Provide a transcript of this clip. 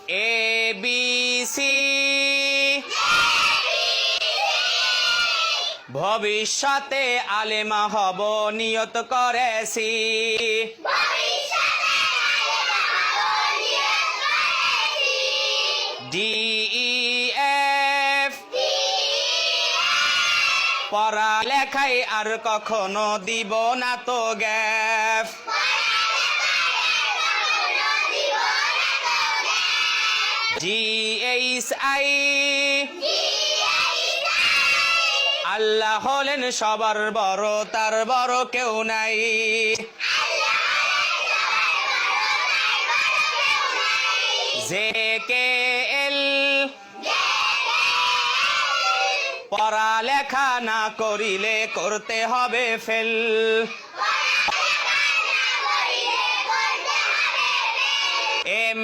A B C ভবিষ্যতে আলেমা হব নিয়ত করেছি ডি ই এফ পড়ালেখায় আর কখনো দিব না তো গ্যাপ জি এইচ আই আল্লাহ হলেন সবার বড়, তার বড় কেউ নাই। জে কে এল পড়ালেখা না করিলে করতে হবে ফেল। এম